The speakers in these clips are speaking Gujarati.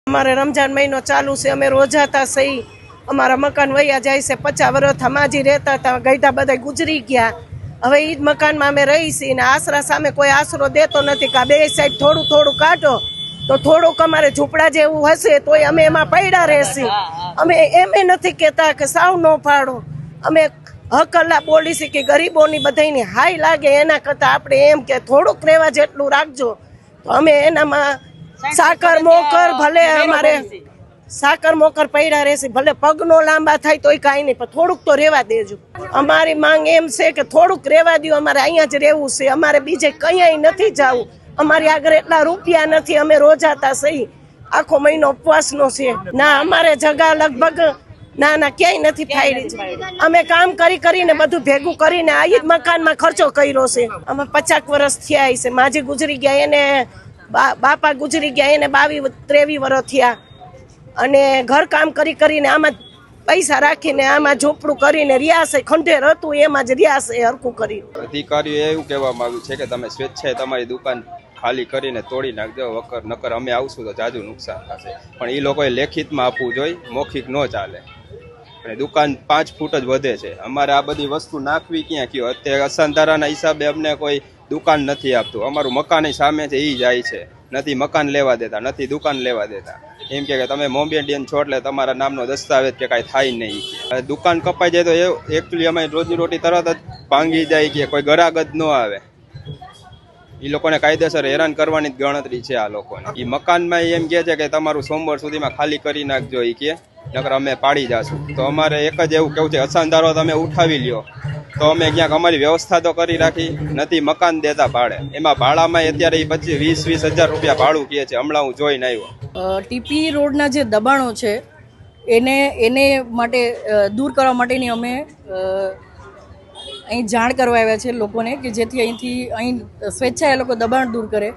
અમારે રમજાન મહિનો ચાલુ છે, અમે રોજાતા સહી અમારા મકાન વયા જાય છે। 50 વર્ષ હમાજી રહેતા હતા, ગઈઢા બધા ગુજરી ગયા। હવે ઈ જ મકાનમાં અમે રહી છીએ ને આશરા સામે કોઈ આશરો દેતો નથી કે બે સાઈડ થોડું થોડું કાઢો તો થોડુંક અમારે ઝૂંપડા જેવું હશે તોય અમે એમાં પડ્યા રહેશી। અમે એમ નથી કહેતા કે સાવ ન પાડો, અમે હકલ્લા બોલી છે કે ગરીબોની બધાની હાઈ લાગે એના કરતાં આપણે એમ કે થોડુંક રહેવા જેટલું રાખજો। તો અમે એનામાં સાકર મોકર ભલે અમારે સાકર મોકર પડ્યા રહેશે, ભલે પગનો લાંબા થાય તોય કાંઈ નહીં, પણ થોડુંક તો રહેવા દેજો। અમારી માંગ એમ છે કે થોડુંક રહેવા દો, અમારે અહીંયા જ રહેવું છે, અમારે બીજે ક્યાંય નથી જવું। અમારી આગળ એટલા રૂપિયા નથી, અમે રોજાતા સહી આખો મહિનો ઉપવાસનો છે ના, અમારે જગા લગભગ ના ક્યાંય નથી ફાયડી। અમે કામ કરીને બધું ભેગું કરીને આ જ મકાનમાં ખર્ચો કર્યો છે। અમે 50 વર્ષ થયા છે, માજી ગુજરી ગયા, એને બાપા ગુજરી ગયા, એને 22-23 વર્ષ થયા, અને ઘર કામ કરીને આમાં પૈસા રાખીને આમાં ઝોપડું કરીને રહ્યા છે, ખંડેર હતું એમાં જ રહ્યા છે હરખું કરી। અધિકારીઓ એવું કહેવામાં આવ્યું છે કે તમે સ્વેચ્છાએ તમારી દુકાન ખાલી કરીને તોડી નાખજો, નકર અમે આવશું તો જાજુ નુકસાન થશે। પણ એ લોકોએ લેખિતમાં આપવું જોઈએ, મૌખિક ન ચાલે। અને દુકાન 5 ફૂટ જ વધે છે, અમારે આ બધી વસ્તુ નાખવી ક્યાં કયો? અત્યારે અસંધારાના હિસાબે અમને કોઈ દુકાન નથી આપતું, અમારું મકાન સામે છે એ જાય છે, નથી મકાન લેવા દેતા, નથી દુકાન લેવા દેતા। એમ કે તમે મોમેડિયન છો એટલે તમારા નામનો દસ્તાવેજ કે કાંઈ થાય નહીં। દુકાન કપાઈ જાય તો એ એકચ્યુઅલી અમે રોજી રોટી તરત જ ભાંગી જાય કે કોઈ ગરાગ જ ન આવે। એ લોકોને કાયદેસર હેરાન કરવાની જ ગણતરી છે આ લોકોને। એ મકાનમાં એમ કહે છે કે તમારું સોમવાર સુધીમાં ખાલી કરી નાખજો, એ કે નકર અમે પાડી જાશું। તો અમારે એક જ એવું કેવું છે, અસાંધારો તમે ઉઠાવી લ્યો તો અમે ક્યાંક અમારી વ્યવસ્થા તો કરી રાખી, નથી મકાન દેતા ભાડે। એમાં ભાડામાં અત્યારે 25-20 હજાર રૂપિયા ભાડું કહે છે, હમણાં હું જોઈને આવ્યો। ટીપી રોડના જે દબાણો છે એને માટે દૂર કરવા માટેની અમે અહીં જાણ કરવા આવ્યા છે લોકોને, કે જેથી અહીં સ્વેચ્છાએ લોકો દબાણ દૂર કરે,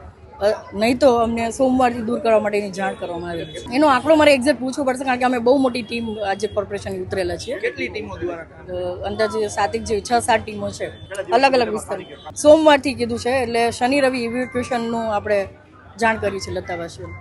નહીં તો અમને સોમવારથી દૂર કરવા માટેની જાણ કરવામાં આવી છે। એનો આંકડો મારે એક્ઝેક્ટ પૂછવો પડશે, કારણ કે અમે બહુ મોટી ટીમ આજે કોર્પોરેશન ઉતરેલા છીએ। કેટલી ટીમો દ્વારા? અંદાજે 7 જેવી 6-7 ટીમો છે, અલગ અલગ વિસ્તાર। સોમવારથી કીધું છે, એટલે શનિ રવિ ઇવેક્યુએશનનું આપણે જાણ કરી છે લતાવાસીઓને।